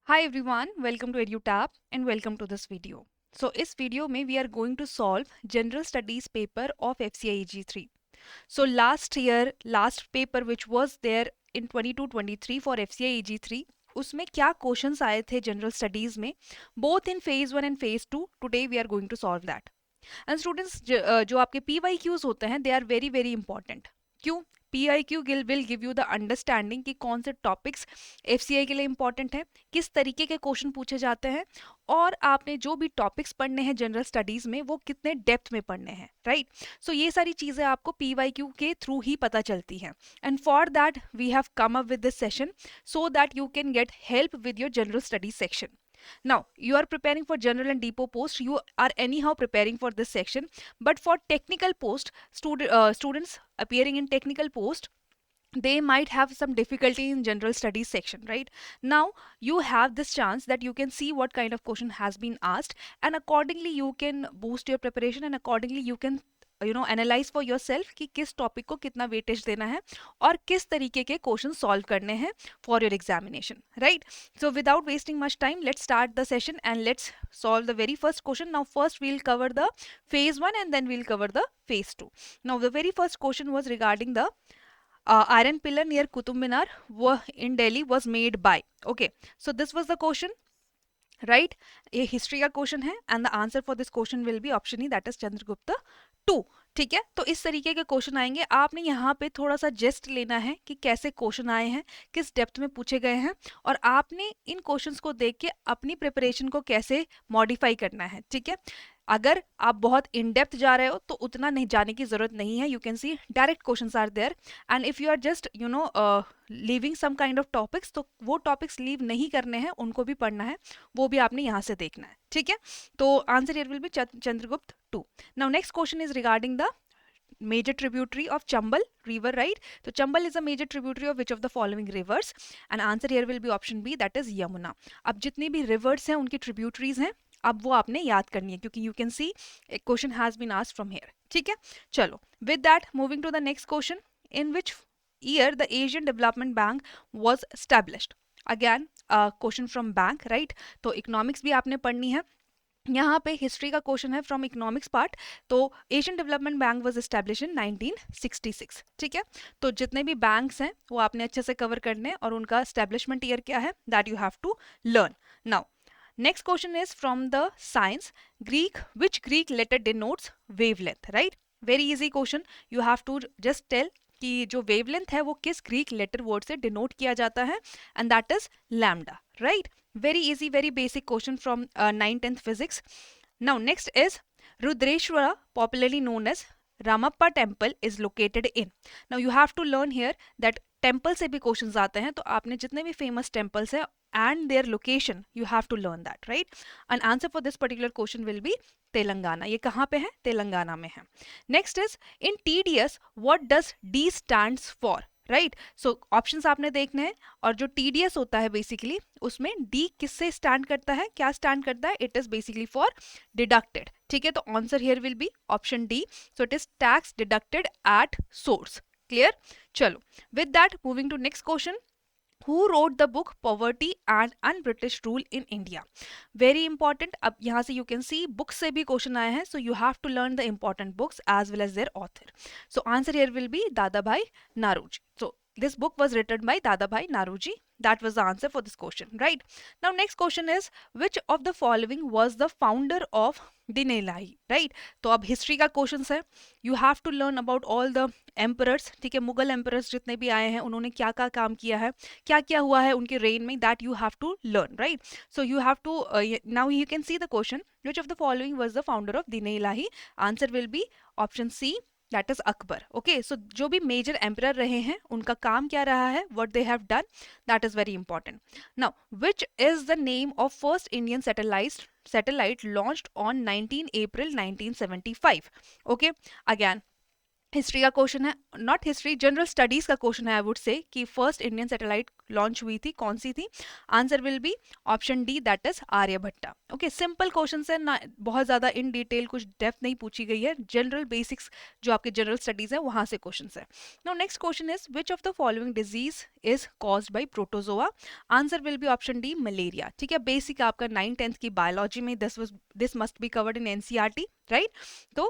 Hi everyone, welcome to EduTap and welcome to this video. So इस video में we are going to solve General Studies paper of FCIEG 3. So last year, last paper which was there in 22-23 for FCIEG 3, उसमें क्या questions आए थे general studies में both in phase 1 and phase 2. Today we are going to solve that. And students जो आपके PYQs होते हैं they are very very important. क्यों? PIQ will give you the understanding कि कौन से टॉपिक्स FCI के लिए इंपॉर्टेंट है, किस तरीके के क्वेश्चन पूछे जाते हैं, और आपने जो भी टॉपिक्स पढ़ने हैं जनरल स्टडीज में वो कितने डेप्थ में पढ़ने हैं, राइट? सो ये सारी चीज़ें आपको PYQ के थ्रू ही पता चलती हैं. And for that we have come up with this session so that you can get help with your general studies section. Now you are preparing for general and depot post, you are anyhow preparing for this section, but for technical post students appearing in technical post, they might have some difficulty in general studies section. Right now you have this chance that you can see what kind of question has been asked, and accordingly you can boost your preparation, and accordingly you can analyse for your self कि किस topic को कितना weightage देना है और किस तरीके के क्वेश्चन सॉल्व करने हैं for your examination, right? So without wasting much time let's start the session and let's solve the very first question. Now first we'll cover the phase 1 and then we'll cover the phase 2. Now the very first question was regarding the iron pillar near Qutub Minar in Delhi was made by. Okay, so this was the question, right? ये history का question है and the answer for this question will be option E, that is Chandragupta 2. ठीक है, तो इस तरीके के question आएंगे. आपने यहाँ पे थोड़ा सा जेस्ट लेना है कि कैसे क्वेश्चन आए हैं, किस डेप्थ में पूछे गए हैं, और आपने इन क्वेश्चंस को देख के अपनी प्रिपरेशन को कैसे मॉडिफाई करना है. ठीक है, अगर आप बहुत इन डेप्थ जा रहे हो तो उतना नहीं जाने की जरूरत नहीं है. You can see direct questions are there, and if you are just leaving some kind of topics, तो वो टॉपिक्स लीव नहीं करने हैं, उनको भी पढ़ना है, वो भी आपने यहाँ से देखना है. ठीक है, तो answer here will B Chandragupta 2. Now next question is regarding the major tributary of Chambal river, right? So Chambal is a major tributary of which of the following rivers? And answer here will be option B, that is Yamuna. अब जितनी भी rivers हैं उनकी tributaries हैं, अब वो आपने याद करनी है क्योंकि you can see a question has been asked from here. ठीक है, चलो with that moving to the next question. In which year the Asian Development Bank was established? Again question from bank, right? तो economics भी आपने पढ़नी है, यहाँ पे हिस्ट्री का क्वेश्चन है फ्रॉम इकोनॉमिक्स पार्ट. तो Asian Development Bank was establish in 1966. ठीक है, तो जितने भी बैंक्स हैं वो आपने अच्छे से कवर करने हैं और उनका एस्टैब्लिशमेंट ईयर क्या है that you have to learn. Now next question is from the science. Greek, which Greek letter denotes wavelength? Right, very easy question. You have to just tell कि जो wavelength है वो किस Greek letter word से denote किया जाता है, and that is lambda. Right, very easy, very basic question from 9th-10th physics. Now next is Rudreshwara, popularly known as Ramappa temple, is located in. Now you have to learn here that temple से भी questions आते हैं, तो आपने जितने भी famous temples हैं and their location you have to learn that, right? An answer for this particular question will be Telangana. ये कहाँ पे है? तेलंगाना में है. Next is in TDS what does D stands for? Right, so options आपने देखने हैं, और जो TDS होता है बेसिकली उसमें D किससे स्टैंड करता है, क्या स्टैंड करता है? It is basically for deducted. ठीक है, तो answer here will be option D. So it is tax deducted at source. Clear? चलो with that moving to next question. Who wrote the book Poverty and Un-British Rule in India? Very important. अब यहाँ से you can see books से भी question आए हैं, so you have to learn the important books as well as their author. So answer here will be Dadabhai Naoroji. So this book was written by Dadabhai Naoroji. That was the answer for this question, right? Now next question is which of the following was the founder of Dinelahi? Right, तो अब history का question है. You have to learn about all the emperors. ठीक है, Mughal emperors जितने भी आए हैं उन्होंने क्या क्या काम किया है, क्या क्या हुआ है उनके रेन में, that you have to learn. Right, so you have to now you can see the question which of the following was the founder of Dinelahi? Answer will be option C, that is Akbar. Okay, so जो भी major emperor रहे हैं उनका काम क्या रहा है, what they have done, that is very important. Now which is the name of first Indian satellite launched on 19 April 1975? Okay, again history का क्वेश्चन है, नॉट हिस्ट्री, जनरल स्टडीज का क्वेश्चन है आई वुड से, कि first Indian satellite launch हुई थी, कौन सी थी? Answer will be option D, that is Aryabhatta. Okay, simple question है ना, बहुत ज्यादा इन डिटेल कुछ डेप्थ नहीं पूछी गई है, जनरल बेसिक्स जो आपके जनरल स्टडीज है वहां से क्वेश्चन है। Now next question is which of the following disease is caused by protozoa? Answer will be option D, malaria. ठीक है, बेसिक आपका 9th-10th की बायोलॉजी में this must be covered in NCERT, right? तो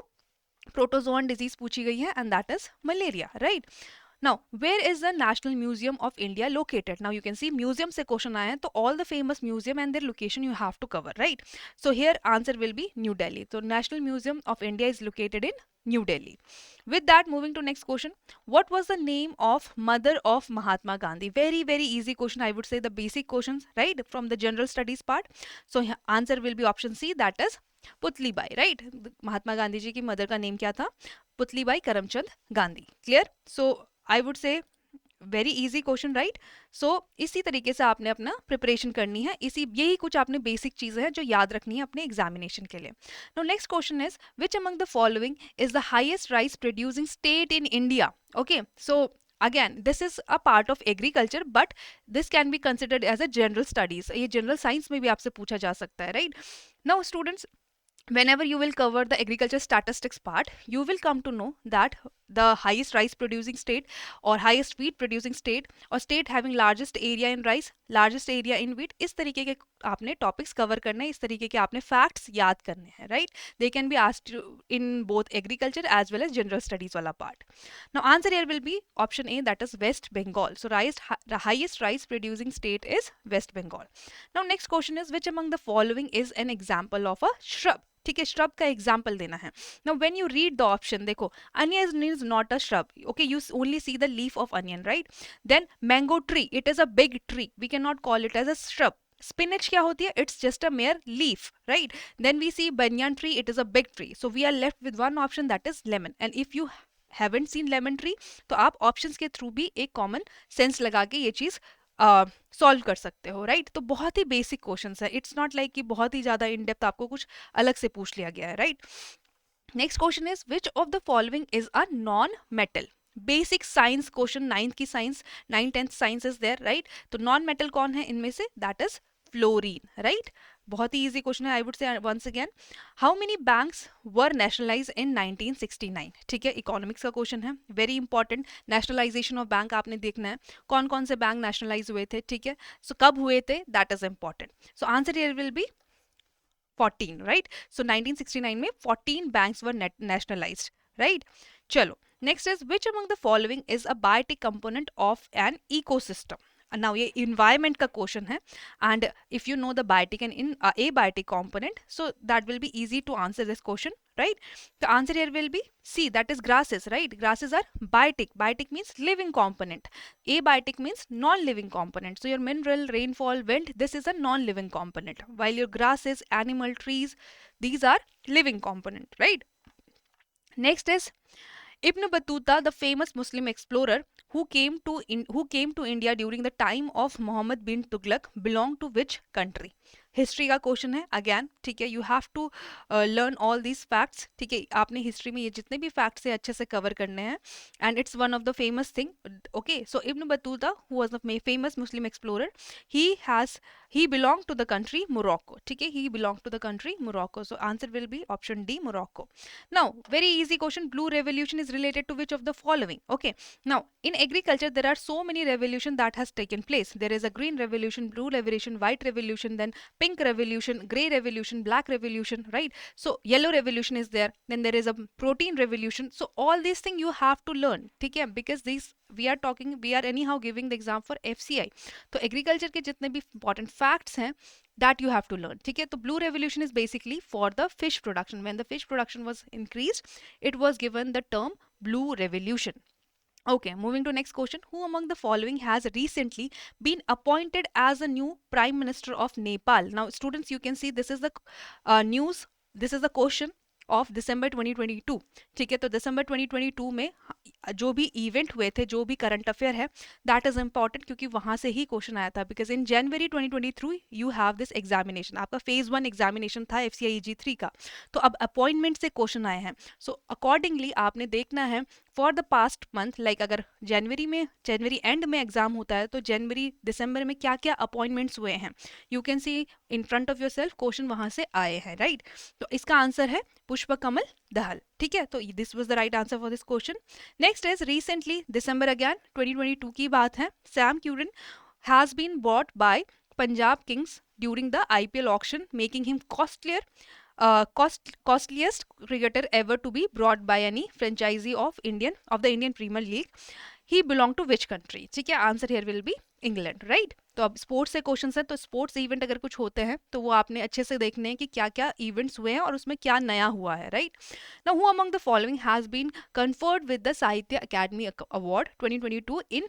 प्रोटोजोअन डिजीज पूछी गई है and that is malaria, right? Now, where is the National Museum of India located? Now you can see museum से question आए हैं, तो all the famous museum and their location you have to cover, right? So here answer will be New Delhi. So National Museum of India is located in New Delhi. With that, moving to next question. What was the name of mother of Mahatma Gandhi? Very, very easy question. I would say the basic questions, right? From the general studies part. So answer will be option C, that is Putli Bai, right? Mahatma Gandhi ji की mother का name क्या था? Putli Bai Karamchand Gandhi. Clear? So I would say very easy question, right? सो इसी तरीके से आपने अपना प्रिपरेशन करनी है, इसी यही कुछ आपने बेसिक चीजें हैं जो याद रखनी है अपने एग्जामिनेशन के लिए। Now next question is which among the following is the highest rice producing state in India? Okay, so again this is a part of agriculture, but this can be considered as a general studies, ये general science में भी आपसे पूछा जा सकता है, right? Now students, whenever you will cover the agriculture statistics part, you will come to know that the highest rice producing state or highest wheat producing state or state having largest area in rice, largest area in wheat, इस तरीके के आपने topics cover करने हैं, इस तरीके के आपने फैक्ट्स याद करने हैं, right? They can be asked in both agriculture as well as general studies वाला part. Now answer here will be option A, that is West Bengal. So highest rice producing state is west bengal. Now next question is which among the following is an example of a shrub? ठीक है, shrub का example देना है। Now when you read the option, देखो onion is not a shrub, okay, you only see the leaf of onion, right? Then mango tree, it is a big tree, we can not call it as a shrub. Spinach क्या होती है? It's just a mere leaf, right? Then we see banyan tree, it is a big tree, so we are left with one option, that is lemon. And if you haven't seen lemon tree, तो आप options के through भी एक common sense लगा के ये चीज solve कर सकते हो, राइट? तो बहुत ही बेसिक क्वेश्चंस है, इट्स नॉट लाइक कि बहुत ही ज्यादा इन डेप्थ आपको कुछ अलग से पूछ लिया गया है, right? Next question is which of the following is a non metal? Basic science question, 9th की science, 9th-10th science is there, right? तो नॉन मेटल कौन है इनमें से? That is fluorine, right? बहुत ही इजी क्वेश्चन है, I would say once again, how many banks were nationalize in 1969? ठीक है, इकोनॉमिक्स का क्वेश्चन है, very important. Nationalization of bank आपने देखना है, कौन कौन से बैंक नेशनलाइज हुए थे, ठीक है? सो कब हुए थे, that is important. So answer here will be 14, right? So 1969 में 14 बैंक्स वर नेशनलाइज्ड, राइट? चलो next is which among the following is a biotic component of an ecosystem? Now ये environment का question है, and if you know the biotic and in abiotic component, so that will be easy to answer this question, right? The answer here will be C, that is grasses, right? Grasses are biotic. Biotic means living component. Abiotic means non-living component. So your mineral, rainfall, wind, this is a non-living component. While your grasses, animal, trees, these are living component, right? Next is Ibn Battuta, the famous Muslim explorer who came to India during the time of Muhammad bin Tughlaq, belong to which country? History का question है again, ठीक है? You have to learn all these facts, ठीक है? आपने history में ये जितने भी फैक्ट्स है अच्छे से कवर करने हैं, and it's one of the famous thing, okay? So Ibn Battuta, who was the famous Muslim explorer, he belonged to the country Morocco, ठीक है? he belonged to the country Morocco, so answer will be option D, Morocco. Now very easy question, blue revolution is related to which of the following? Okay, now in agriculture there are so many revolution that has taken place. There is a green revolution, blue revolution, white revolution, then pink revolution, gray revolution, black revolution, right? So yellow revolution is there, then there is a protein revolution. So all these things you have to learn, ठीक है? because these we are anyhow giving the exam for FCI, तो agriculture के जितने भी important facts हैं that you have to learn, ठीक है? तो blue revolution is basically for the fish production. When the fish production was increased, it was given the term blue revolution. Okay, moving to next question. Who among the following has recently been appointed as a new Prime Minister of Nepal? Now, students, you can see this is the news. This is the question of December 2022, ठीक है? तो दिसंबर 2022 में जो भी event हुए थे, जो भी करंट अफेयर है, दैट इज इंपॉर्टेंट, क्योंकि वहां से ही क्वेश्चन आया था, because in January 2023 you have this examination, आपका फेज 1 एग्जामिनेशन था FCIEG 3 का, तो अब अपॉइंटमेंट से क्वेश्चन आए हैं, सो अकॉर्डिंगली आपने देखना है for the past month, like अगर जनवरी एंड में एग्जाम होता है तो जनवरी दिसंबर में क्या क्या अपॉइंटमेंट्स हुए हैं, you can C in front of your self, question वहां से आए हैं, राइट। तो इसका आंसर है पुष्प कमल दहल, ठीक है। तो this was the right answer for this question. Next is recently, December again 2022 की बात है, Sam Curran has been bought by Punjab Kings during the IPL auction, making him costliest cricketer ever to be brought by any franchisee of the Indian Premier League. He belonged to which country? ठीक है, answer here will be England, right? तो अब sports से questions है, तो sports event अगर कुछ होते हैं तो वो आपने अच्छे से देखने हैं कि क्या क्या इवेंट्स हुए हैं और उसमें क्या नया हुआ है, right. Now who among the following has been conferred with the Sahitya Akademi award 2022 in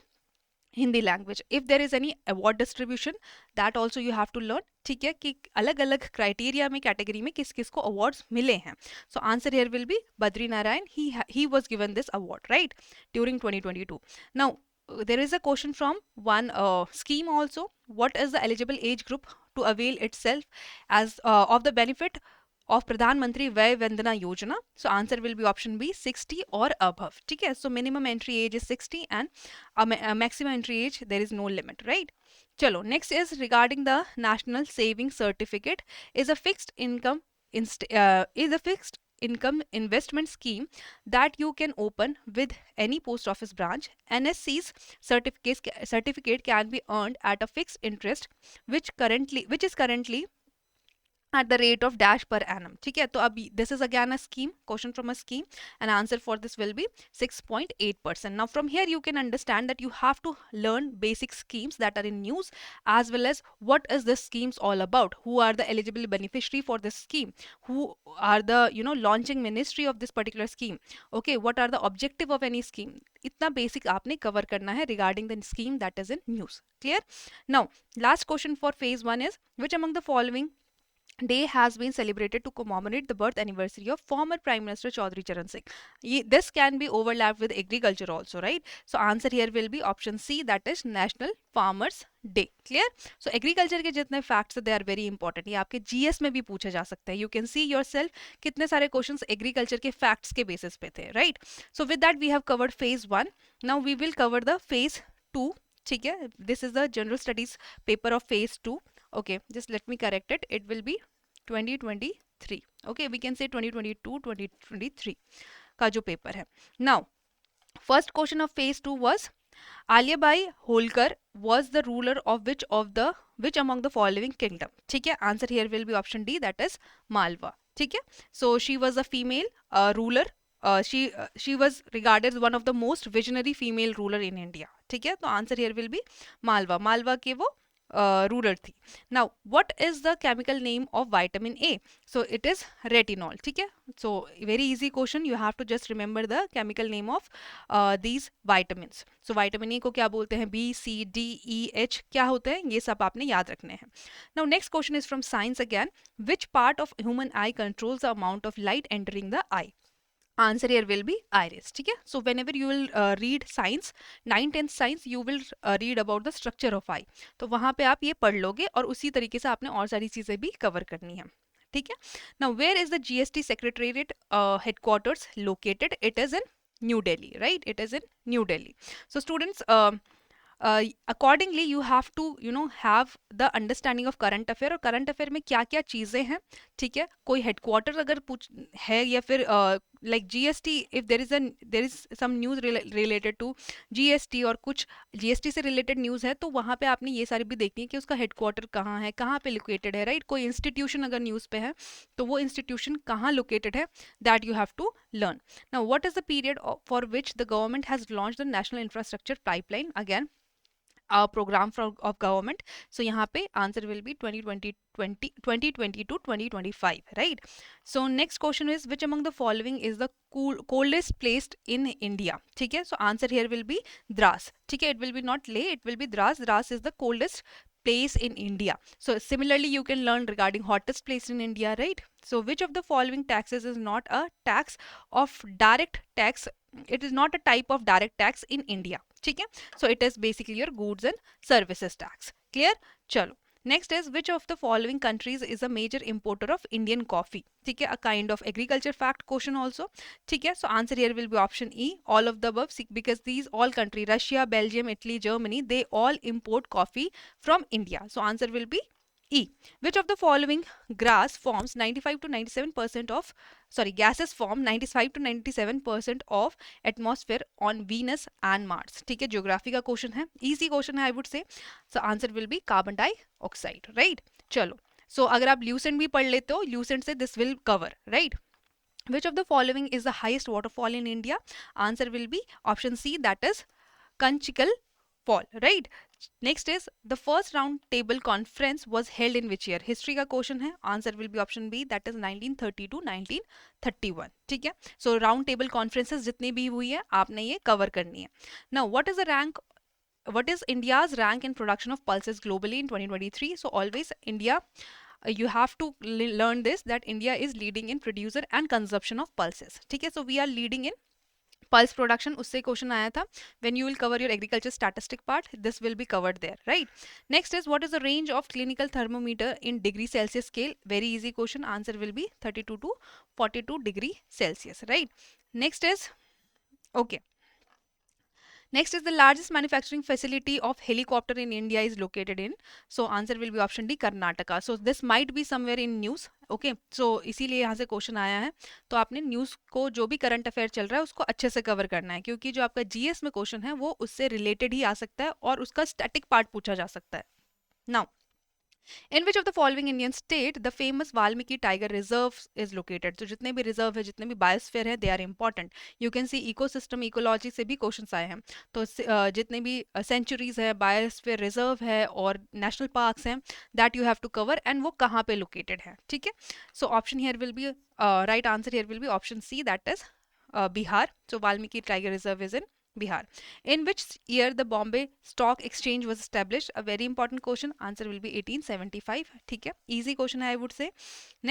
Hindi language? If there is any award distribution, that also you have to learn, ठीक है, कि अलग अलग क्राइटेरिया में, कैटेगरी में किस किस को अवार्ड्स मिले हैं। सो answer here will B Badri Narayan, he was given this award, right, during 2022। Now there is a question from one scheme also. What is the eligible age group to avail itself as of the benefit of Pradhan Mantri Vay Vandana Yojana? So answer will be option B, 60 or above. ठीक है, so minimum entry age is 60 and maximum entry age there is no limit, right? चलो, next is regarding the National Saving Certificate is a fixed income investment scheme that you can open with any post office branch. NSC's certificate can be earned at a fixed interest which is currently at the rate of dash per annum, ठीक है। तो अभी this is again a scheme, question from a scheme, and answer for this will be 6.8%. Now from here you can understand that you have to learn basic schemes that are in news, as well as what is this schemes all about, who are the eligible beneficiary for this scheme, who are the launching ministry of this particular scheme, okay, what are the objective of any scheme. इतना basic आपने cover करना है regarding the scheme that is in news, clear? Now last question for phase 1 is, which among the following day has been celebrated to commemorate the birth anniversary of former Prime Minister Chaudhry Charan Singh? This can be overlapped with agriculture also, right? So answer here will be option C, that is National Farmers Day, clear? So agriculture के जितने facts they are very important. ये आपके GS में भी पूछे जा सकते हैं. You can see yourself कितने सारे questions agriculture के facts के basis पे थे, right? So with that we have covered phase 1. Now we will cover the phase 2. ठीक है, this is the general studies paper of phase 2. Okay, just let me correct it. It will be 2023. Okay, we can say 2022 2023 का जो paper है. Now first question of phase 2 was, Alia Bai Holkar was the ruler of which among the following kingdom? ठीक है, answer here will be option D, that is Malwa. ठीक है, so she was a female ruler. She was regarded as one of the most visionary female ruler in India. ठीक है, तो answer here will be Malwa. Malwa के वो ruler थी. Now what is the chemical name of vitamin A? So it is retinol. ठीक है, so very easy question, you have to just remember the chemical name of these vitamins. So vitamin A को क्या बोलते हैं? B, C, D, E, H क्या होते हैं? ये सब आपने याद रखने हैं. Now next question is from science again. Which part of human eye controls the amount of light entering the eye? Answer here will be iris. ठीक है, so whenever you will read science, 9th-10th science, you will read about the structure of eye. तो वहाँ पे आप ये पढ़ लोगे और उसी तरीके से आपने और सारी चीज़ें भी कवर करनी है. ठीक है, now where is the GST secretariat headquarters located? It is in New Delhi, right? It is in New Delhi. So students, accordingly you have to have the understanding of current affair, और current affair में क्या क्या चीज़ें हैं. ठीक है, कोई headquarter अगर है या फिर like GST, if there is some news related to GST और कुछ GST से related news है, तो वहाँ पे आपने ये सारी भी देखनी है कि उसका headquarter कहाँ है, कहाँ पे located है, right? कोई institution अगर news पे है तो वो institution कहाँ located है, that you have to learn. Now what is the period for which the government has launched the national infrastructure pipeline? Again, program of government. So यहाँ पे answer will be 2020 to 2025, right? So next question is, which among the following is the coldest place in India? ठीक है, so answer here will be Dras. ठीक है, it will be not Leh, it will be Dras. Dras is the coldest place in India. So similarly you can learn regarding hottest place in India, right? So which of the following taxes is not a tax of direct tax? It is not a type of direct tax in India. ठीक है, so it is basically your goods and services tax. Clear? चलो next is which of the following countries is a major importer of Indian coffee, ठीक है, a kind of agriculture fact question also, ठीक है. So answer here will be option E, all of the above, because these all country Russia, Belgium, Italy, Germany, they all import coffee from India. So answer will be E. Which of the following grass forms 95 to 97% of, sorry, gases form 95 to 97% of atmosphere on Venus and Mars. ठीक है, geography का question है, easy question है I would से. सो answer will B carbon dioxide, right. चलो, सो अगर आप Lucent भी पढ़ लेते हो, ल्यूसेंट से this will cover, right. Which of the following is the highest waterfall in India? Answer will be option C, that is Kanchikal fall, right. Next is the first round table conference was held in which year? History का question है. Answer will be option B, that is 1930 to 1931, ठीक है. So round table conferences जितनी भी हुई है आपने ये cover करनी है. Now what is the rank, what is India's rank in production of pulses globally in 2023? So always India, you have to learn this, that India is leading in producer and consumption of pulses, ठीक है. So we are leading in pulse production, उससे question आया था. when you will cover your agriculture statistic part, this will be covered there, right. Next is what is the range of clinical thermometer in degree Celsius scale? Very easy question. Answer will be 32 to 42 degree Celsius, right. Next is, okay, next is the largest manufacturing facility of helicopter in India is located in. So answer will be option D, Karnataka. So this might be somewhere in news. Okay, so इसीलिए यहाँ से question आया है. तो आपने news को, जो भी करंट अफेयर चल रहा है उसको अच्छे से कवर करना है, क्योंकि जो आपका जीएस में क्वेश्चन है वो उससे रिलेटेड ही आ सकता है और उसका स्टैटिक पार्ट पूछा जा सकता है. Now, in which of the following Indian state the famous Valmiki Tiger Reserve is located? तो जितने भी रिजर्व है, जितने भी बायोस्फीयर है, they are important. You can see ecosystem, ecology से भी क्वेश्चंस आए हैं. तो जितने भी सेंचुरीज है, बायोस्फीयर रिजर्व है और नेशनल पार्क्स हैं, that you have to cover, and वो कहाँ पे लोकेटेड है, ठीक है. So option here will be, right answer here will be option C, that is Bihar. So Valmiki Tiger Reserve is in Bihar. In which year the Bombay Stock Exchange was established? A very important question. Answer will be 1875. ठीक है, easy question है I would say.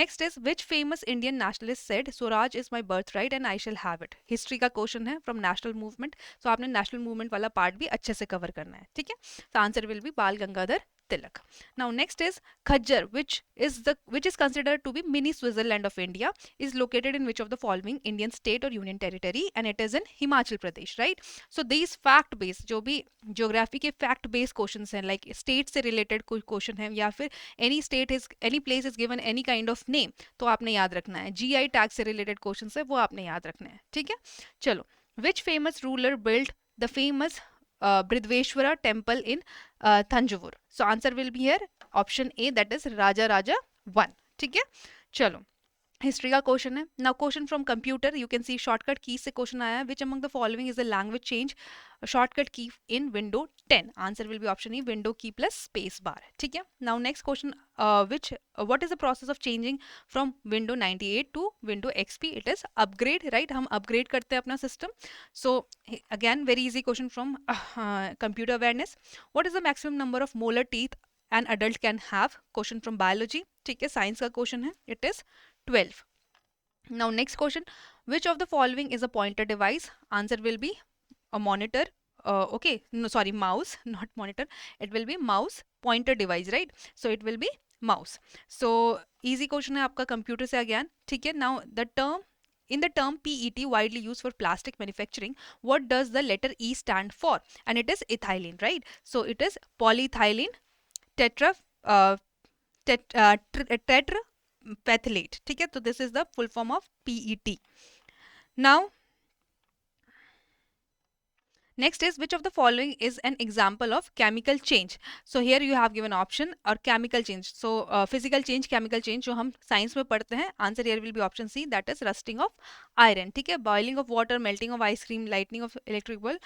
Next is which famous Indian nationalist said Swaraj is my birthright and I shall have it? History का question है from national movement. So आपने national movement वाला part भी अच्छे से cover करना है, ठीक है. So answer will be Bal Gangadhar Tilak. Now next is Khajjar, which is considered to be mini Switzerland of India, is located in which of the following Indian state or union territory? And it is in Himachal Pradesh, right. So these fact based, जो भी geography के fact based questions हैं, like state से related कोई question है, या फिर any state is, any place is given any kind of name, तो आपने याद रखना है. GI tag से related questions है, वो आपने याद रखना है, ठीक है. चलो, which famous ruler built the famous Bridveshwara temple in Thanjavur? So answer will be here option A, that is Raja Raja 1, ठीक है. चलो, हिस्ट्री का क्वेश्चन है. Now question from computer, you can see shortcut key से question आया है. Which among the following is the language change shortcut key in window 10? Answer will be option E, window key plus space bar, ठीक है. Now next question, which what is the process of changing from window 98 to window XP? It is upgrade, right. हम upgrade करते हैं अपना system. So again very easy question from computer awareness. What is the maximum number of molar teeth an adult can have? Question from biology, ठीक है, science का question है. It is 12. Now next question, which of the following is a pointer device? Answer will be a monitor. Okay, no, sorry, mouse, not monitor. It will be mouse pointer device, right. So it will be mouse. So easy question है आपका computer से again, ठीक है. Now the term, in the term PET widely used for plastic manufacturing, what does the letter E stand for? And it is ethylene, right. So it is polyethylene tetra uh, tetrapethylate, ठीक है. तो this is the full form of PET. Now next is which of the following is an example of chemical change? So here you have given option और chemical change. So physical change, chemical change जो हम science में पढ़ते हैं. Answer here will be option C, that is rusting of iron, ठीक है. Boiling of water, melting of ice cream, lightning of electric bulb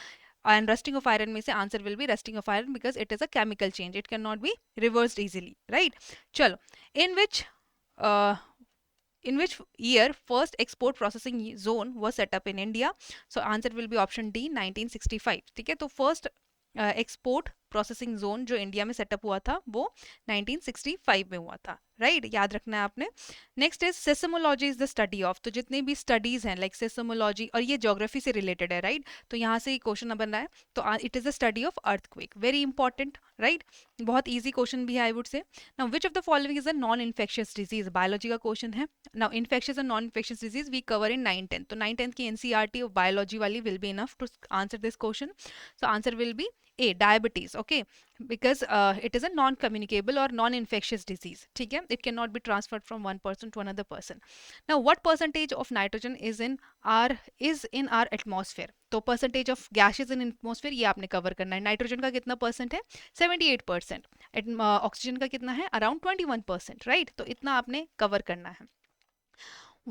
and rusting of iron में से answer will be rusting of iron, because it is a chemical change. It cannot be reversed easily, right. चलो, in which year first export processing zone was set up in India? So answer will be option D, 1965, ठीक है. तो first export processing zone जो India में setup हुआ था वो 1965 में हुआ था, राइट, याद रखना है आपने। Next is seismology is the study of, तो जितने भी स्टडीज हैं लाइक सेसमोलॉजी, और ये ज्योग्राफी से रिलेटेड है, राइट, तो यहाँ से क्वेश्चन बन रहा है, तो it is the study of earthquake, very important, right, बहुत ईजी क्वेश्चन भी है I would say. Now which of the following is a non infectious disease, biology का क्वेश्चन है। Now infectious and non infectious disease we cover in 9-10, तो 9-10 की NCERT of biology वाली will be enough to answer this question. So answer will be A, diabetes, okay, because it is a non-communicable or non-infectious disease, ठीक है, it cannot be transferred from one person to another person. Now, what percentage of nitrogen is in our atmosphere? तो percentage of gases in atmosphere ये आपने cover करना है। Nitrogen का कितना percent है? 78%। ऑक्सीजन का कितना है? अराउंड 21%, राइट, तो इतना आपने cover करना है।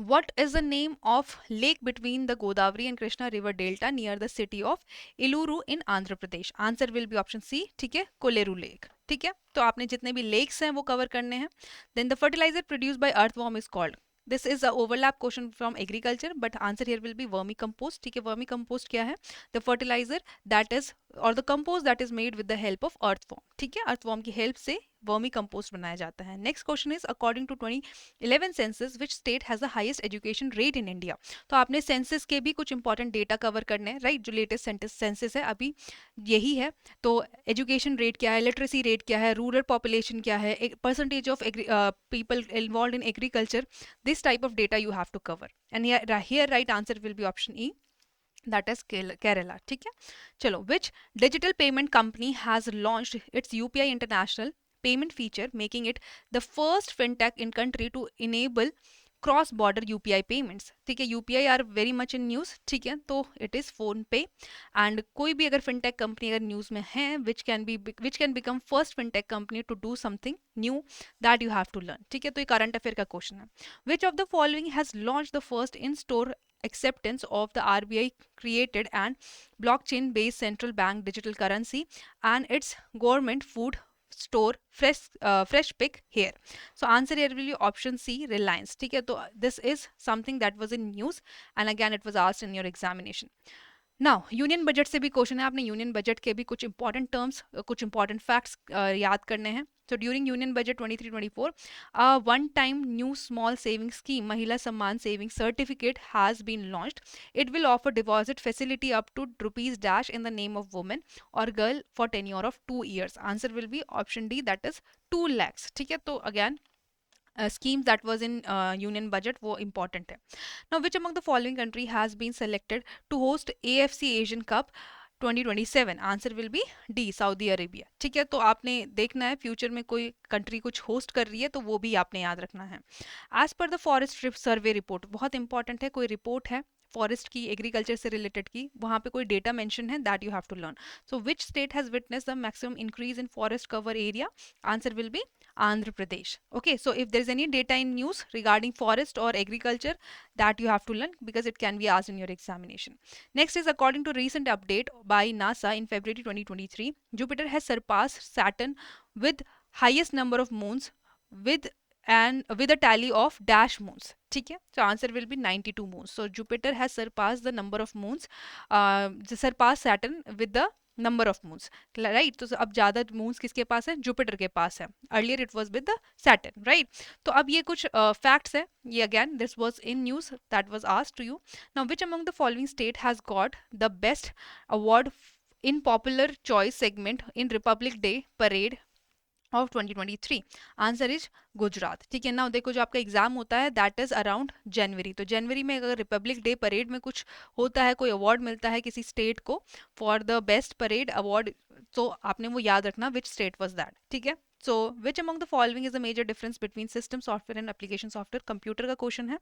What is the name of lake between the Godavari and Krishna river delta near the city of Iluru in Andhra Pradesh? Answer will be option C, ठीक है, कोलेरू लेक, ठीक है, तो आपने जितने भी लेक्स हैं वो कवर करने हैं। Then the fertilizer produced by earthworm is called, this is a overlap question from agriculture but answer here will be vermicompost, ठीक है, vermicompost क्या है? The fertilizer that is or the compost that is made with the help of earthworm, ठीक है, earthworm की help से vermi compost बनाया जाता है। Next question is according to 2011 census which state has the highest education rate in India, तो आपने census के भी कुछ इंपॉर्टेंट डेटा कवर करने हैं, राइट, जो लेटेस्ट सेंसस है अभी यही है, तो एजुकेशन रेट क्या है, लिटरेसी रेट क्या है, रूरल पॉपुलेशन क्या है, percentage of people involve in agriculture, this type of data you have to cover and here right answer will be option E, that is Kerala, ठीक है। चलो, which digital payment company has launched its UPI international payment feature, making it the first fintech in country to enable cross border UPI payments, ठीक है, UPI are very much in news, ठीक है, तो it is PhonePe and कोई भी अगर fintech company अगर news में है which can become first fintech company to do something new that you have to learn, ठीक है, तो ये करंट अफेयर का क्वेश्चन है। Which of the following has launch the first in store acceptance of the RBI created and blockchain based central bank digital currency and its government food store fresh pick here, so answer here will be option C, Reliance, ठीक है, तो this is something that was in news and again it was asked in your examination. Now union budget से भी question है, आपने union budget के भी कुछ इंपॉर्टेंट टर्म्स कुछ इंपॉर्टेंट फैक्ट्स याद करने हैं। So during Union Budget 23-24, a one-time new small savings scheme, Mahila Samman Savings Certificate, has been launched. It will offer deposit facility up to rupees dash in the name of woman or girl for tenure of 2 years. Answer will be option D, that is 2 lakhs. ठीक है, तो again schemes that was in union budget वो important है। Now which among the following country has been selected to host AFC Asian Cup 2027? Answer will B D, Saudi Arabia, ठीक है, तो आपने देखना है फ्यूचर में कोई कंट्री कुछ होस्ट कर रही है तो वो भी आपने याद रखना है। As per the forest survey report, बहुत इंपॉर्टेंट है, कोई रिपोर्ट है फॉरेस्ट की, एग्रीकल्चर से रिलेटेड की, वहाँ पे कोई डेटा मेंशन है that you have to learn. So which state has witness the maximum increase in forest cover area? Answer will be Andhra Pradesh. Okay, so if there is any data in news regarding forest or agriculture, that you have to learn because it can be asked in your examination. Next is according to recent update by NASA in February 2023, Jupiter has surpassed Saturn with highest number of moons with a tally of dash moons. ठीक है, so answer will be 92 moons. So Jupiter has surpassed the number of moons, surpassed Saturn with the number of moons, right, तो अब ज्यादा moons किसके पास है? Jupiter के पास है, earlier it was with the Saturn, right, तो अब ये कुछ फैक्ट्स है, ये again this was in news that was asked to you. Now which among the following state has got the best award in popular choice segment in Republic Day parade of 2023? Answer is Gujarat, ठीक है ना। देखो जो आपका exam होता है that is around जनवरी, तो जनवरी में अगर रिपब्लिक डे परेड में कुछ होता है, कोई अवार्ड मिलता है किसी स्टेट को for the best parade award, तो आपने वो याद रखना विच स्टेट वाज दैट, ठीक है। So which among the following is the major difference between system software and application software? Computer का क्वेश्चन है,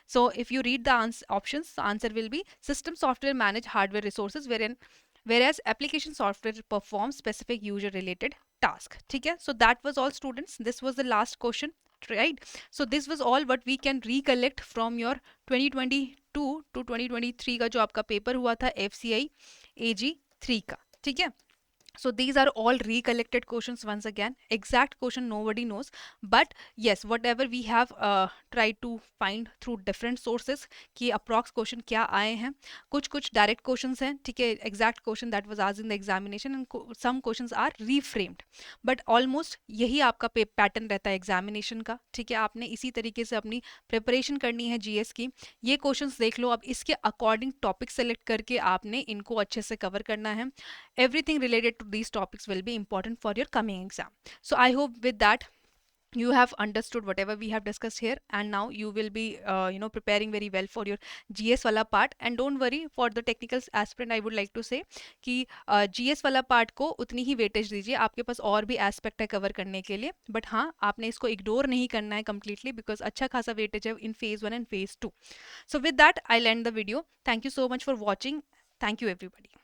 so if you read the options answer will be system software manage hardware resources whereas application software performs specific user related task, ठीक है। So that was all students, this was the last question, right? So this was all what we can recollect from your 2022 to 2023 का जो आपका paper हुआ था FCI AG 3 का, ठीक है। So these are all recollected questions once again. Exact question nobody knows, but yes, whatever we have tried to find through different sources कि approx question क्या आए हैं. कुछ direct questions हैं, ठीक है, exact question that was asked in the examination, and some questions are reframed. But almost यही आपका pattern रहता है examination का, ठीक है. आपने इसी तरीके से अपनी preparation करनी है GS की. ये questions देख लो, अब इसके according topic select करके आपने इनको अच्छे से cover करना है. Everything related to these topics will be important for your coming exam. So I hope with that you have understood whatever we have discussed here, and now you will be preparing very well for your GS wala part. And don't worry, for the technical aspirant I would like to say कि GS वाला part को उतनी ही weightage दीजिए, आपके पास और भी aspect है cover करने के लिए, बट हाँ आपने इसको इग्नोर नहीं करना है completely, बिकॉज अच्छा खासा वेटेज है इन phase 1 and phase 2. So with that I'll end the video. Thank you so much for watching. Thank you everybody.